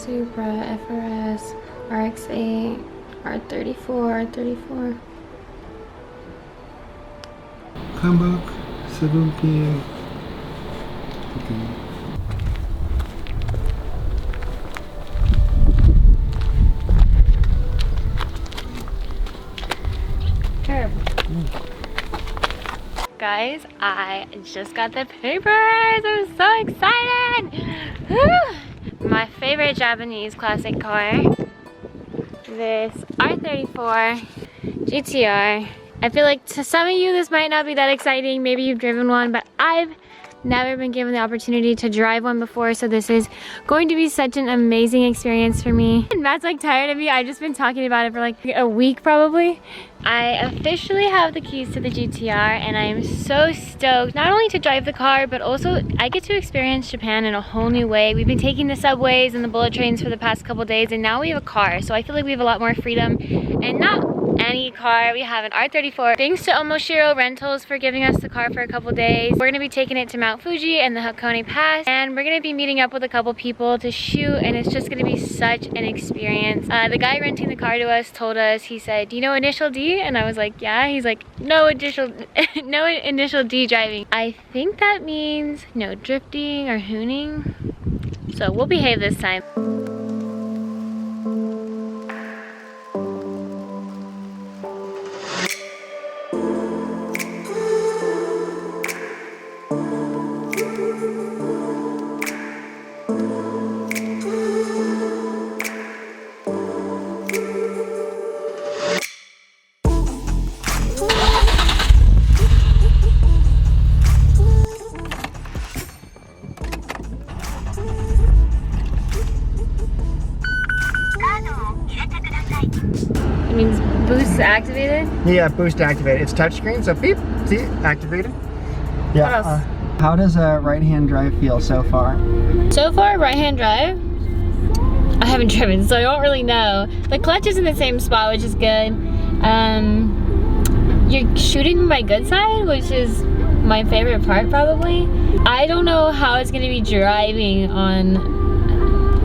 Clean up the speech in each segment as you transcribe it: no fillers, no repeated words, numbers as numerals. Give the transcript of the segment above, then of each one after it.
Supra, FRS, RX-8, R34, R34. Come back, 7 p.m. Okay. Guys, I just got the papers. I'm so excited. Woo! My favorite Japanese classic car, this R34 GTR. I feel like to some of you this might not be that exciting. Maybe you've driven one, but I've never been given the opportunity to drive one before, so this is going to be such an amazing experience for me. And Matt's like tired of me. I've just been talking about it for like a week probably. I officially have the keys to the GTR and I am so stoked not only to drive the car, but also I get to experience Japan in a whole new way. We've been taking the subways and the bullet trains for the past couple days, and now we have a car, so I feel like we have a lot more freedom. And not any car, we have an R34. Thanks to Omoshiro Rentals for giving us the car for a couple days. We're gonna be taking it to Mount Fuji and the Hakone Pass, and we're gonna be meeting up with a couple people to shoot, and it's just gonna be such an experience. The guy renting the car to us told us, he said, "Do you know initial D?" And I was like, "Yeah." He's like, no initial D driving. I think that means no drifting or hooning, so we'll behave this time. It means boost activated? Yeah, boost activated. It's touchscreen, so beep, see, activated. Yeah. What else? How does a right-hand drive feel so far? So far, right-hand drive, I haven't driven, so I don't really know. The clutch is in the same spot, which is good. You're shooting my good side, which is my favorite part probably. I don't know how it's gonna be driving on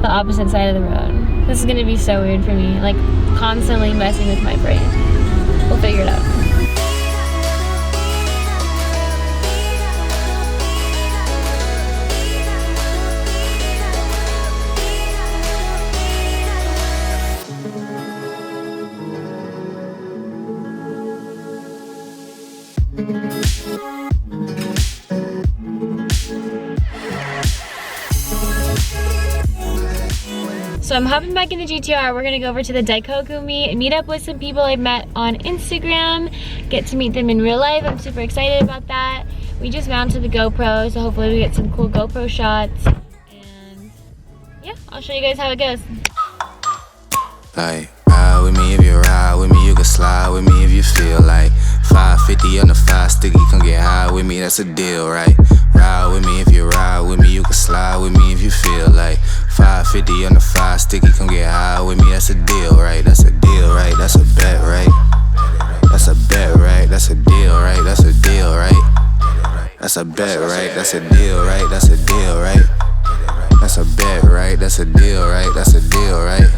the opposite side of the road. This is gonna be so weird for me, like constantly messing with my brain. We'll figure it out. So I'm hopping back in the GTR. We're gonna go over to the Daikoku meet up with some people I met on Instagram, get to meet them in real life. I'm super excited about that. We just mounted the GoPro, so hopefully we get some cool GoPro shots. And yeah, I'll show you guys how it goes. Like, ride with me if you ride with me, you can slide with me if you feel like 550 on the 5 sticky, come get high with me, that's a deal, right? Ride with me if you ride with me, you can slide with me if you feel like 550 on the 5 sticky, come get high with me, that's a deal, right? That's a deal, right? That's a bet, right? That's a bet, right? That's a deal, right? That's a deal, right? That's a bet, right? That's a deal, right? That's a deal, right? That's a bet, right? That's a deal, right? That's a deal, right?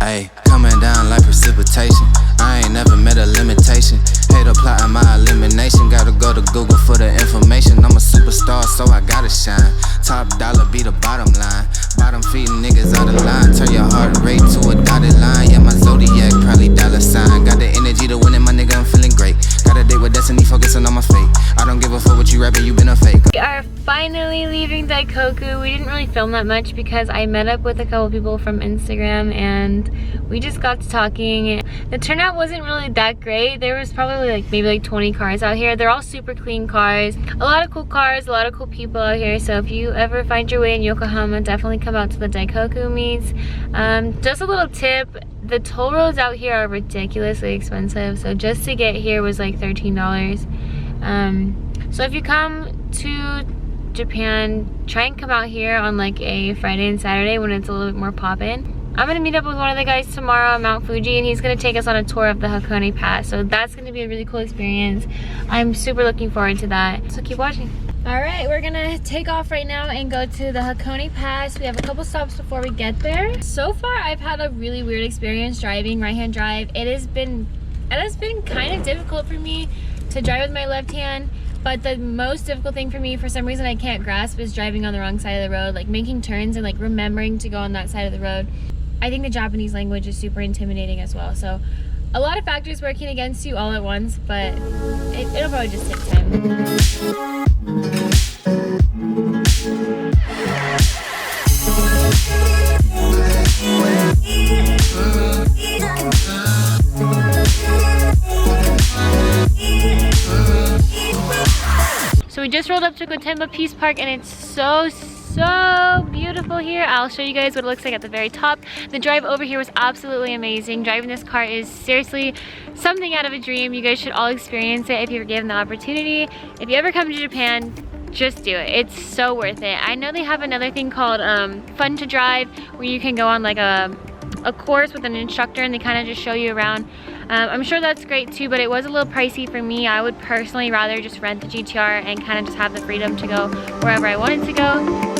Ayy, coming down like precipitation. I ain't never met a limitation. Hate applying my elimination. Gotta go to Google for the information. I'm a superstar, so I gotta shine. Top dollar be the bottom line. Bottom feeding niggas out of line. Turn your heart rate to a dotted line. Yeah, my zodiac probably dollar sign. Got the energy to win it, my nigga, I'm feeling great. Got a date with destiny, focusing on my fate. I don't give a fuck what you rapping, you been a fake. We are finally leaving Daikoku. We didn't really film that much because I met up with a couple people from Instagram and we just got to talking. The turnout wasn't really that great. There was probably maybe 20 cars out here. They're all super clean cars. A lot of cool cars, a lot of cool people out here. So if you ever find your way in Yokohama, definitely come out to the Daikoku meets. Just a little tip, the toll roads out here are ridiculously expensive. So just to get here was like $13. So if you come to Japan, try and come out here on like a Friday and Saturday when it's a little bit more poppin'. I'm gonna meet up with one of the guys tomorrow on Mount Fuji and he's gonna take us on a tour of the Hakone Pass. So that's gonna be a really cool experience. I'm super looking forward to that. So keep watching. Alright, we're gonna take off right now and go to the Hakone Pass. We have a couple stops before we get there. So far, I've had a really weird experience driving right-hand drive. It has been kind of difficult for me to drive with my left hand, but the most difficult thing for me, for some reason I can't grasp, is driving on the wrong side of the road, like making turns and like remembering to go on that side of the road. I think the Japanese language is super intimidating as well, so a lot of factors working against you all at once, but it'll probably just take time. So we just rolled up to Gotemba Peace Park and it's so beautiful here. I'll show you guys what it looks like at the very top. The drive over here was absolutely amazing. Driving this car is seriously something out of a dream. You guys should all experience it if you're given the opportunity. If you ever come to Japan, just do it. It's so worth it. I know they have another thing called Fun to Drive, where you can go on like a course with an instructor and they kind of just show you around. I'm sure that's great too, but it was a little pricey for me. I would personally rather just rent the GTR and kind of just have the freedom to go wherever I wanted to go.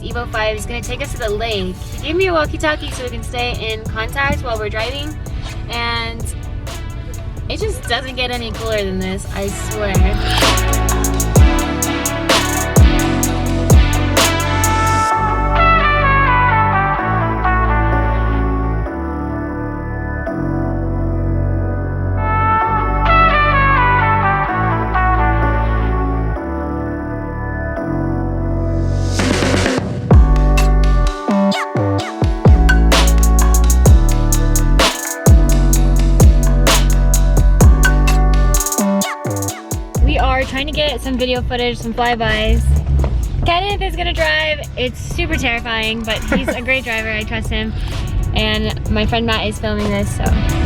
Evo 5 is going to take us to the lake. He gave me a walkie-talkie so we can stay in contact while we're driving, and it just doesn't get any cooler than this, I swear. Trying to get some video footage, some flybys. Kenneth is gonna drive. It's super terrifying, but he's a great driver. I trust him. And my friend Matt is filming this, so.